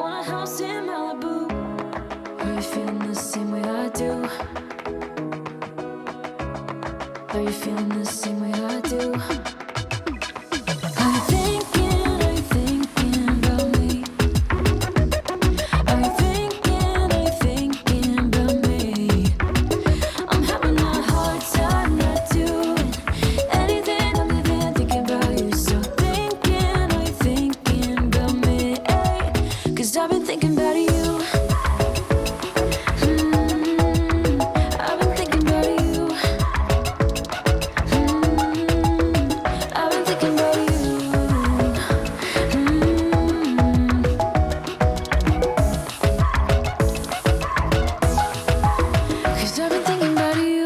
want a house in Malibu. Are you feeling the same way I do? Are you feeling the same way I do? Are you thinking about me? Are you thinking about me? I'm having a hard time not doing anything other than thinking about you. So are you thinking about me? Ay, 'cause I've been thinking about you. I've been thinking about you. I've been thinking about you. 'Cause I've been thinking about you.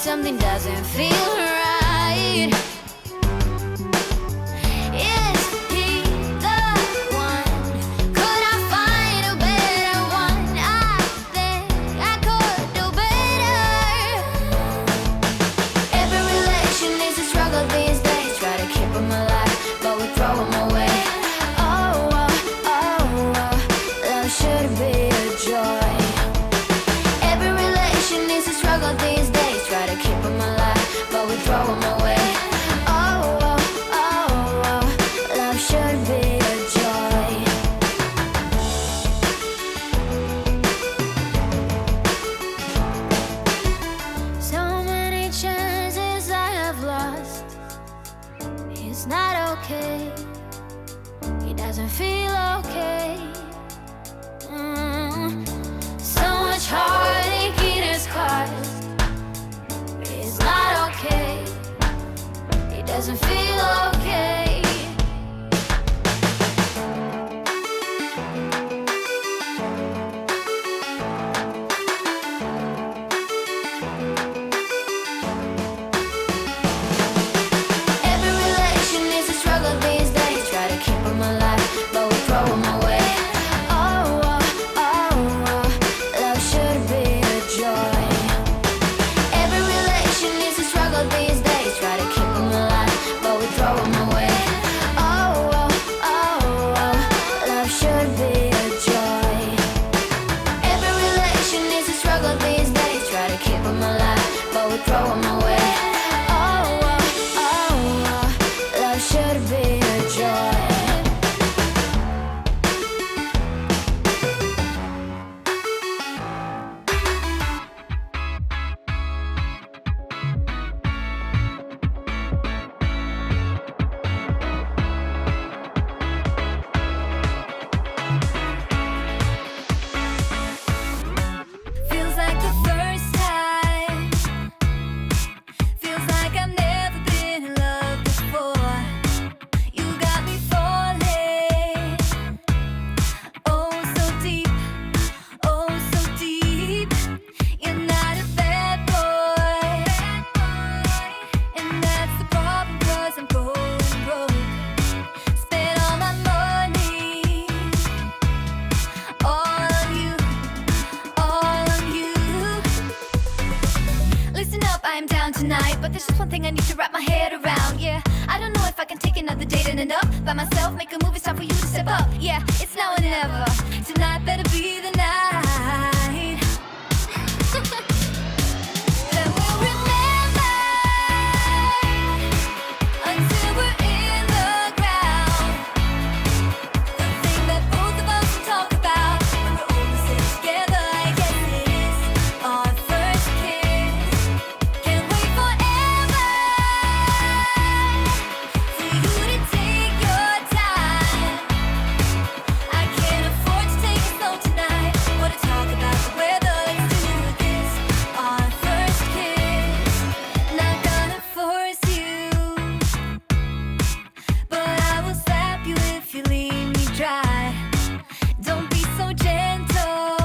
something doesn't feel right. Is he the one? Could I find a better one? I think I could do better. Every relation is a struggle these days. Try to keep them alive, but we throw them away. Oh, oh, oh, oh, love should be a joy. Every relation is a struggle these days. Try to keep them alive, but we throw them away. Oh, oh, oh, oh, love should be a joy. So many chances I have lost. It's not okay. He doesn't feel okay. So much heartache it has caused. It's not okay. He doesn't feel okay. Every relation is a struggle these days. Try to keep them alive, but we throw them away. Oh, oh, oh, oh, love should be a joy. Every relation is a struggle these days. Try to keep them alive, but we throw them away. Oh, oh, oh, oh, love should be a joy. Every relation is a struggle these days. Try to keep them alive, but we throw them away. Oh, oh, oh, oh, love should be a joy. Feels like the first time. Feels like I've never been in love before. You got me falling. Oh, so deep. Oh, so deep. You're not a bad boy. And that's the problem, 'cause I'm going broke. Spent all my money. All on you. All on you. Listen up, I am down tonight, but there's just one thing I need to wrap my head around. Yeah, I don't know if I can take another date and end up by myself. Make a move, it's time for you to step up. Yeah, it's now or never. Tonight better be the night. That we'll remember until we're in the ground. The thing that both of us talk about when we're all sitting together. I guess it is our first kiss. Can't wait forever for you to take your time. I can't afford to take it slow tonight. Wanna talk about the weather? Let's do this. Our first kiss. Not gonna force you, but I will slap you if you leave me dry. Don't be so gentle.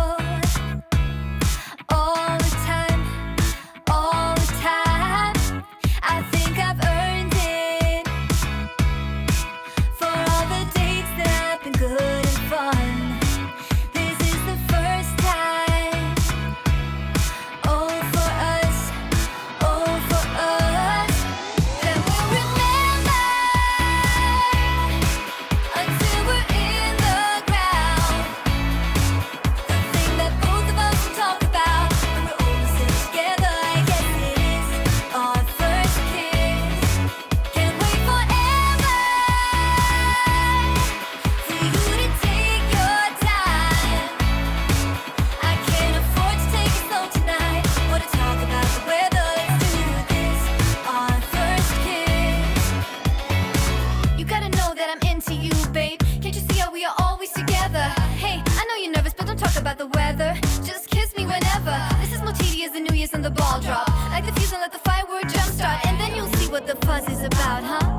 All the time, all the time. I think I've earned it for all the dates that have been good and fun. This is the first time. Oh, for us, oh, for us. That we'll remember until we're in the ground. The thing that both of us talk about when we're all sitting together. I guess it is our first kiss. Can't wait forever for you to take your time. I can't afford to take it slow tonight. Wanna talk about the weather? Let's do this. Our first kiss. You gotta know that I'm into you, babe. Can't you see how we are always together? Hey, I know you're nervous, but don't talk about the weather. Just kiss me whenever. This is more tedious than New Year's and the ball drop. Like the fuse and let the firework jumpstart, and then you'll see what the fuzz is about, huh?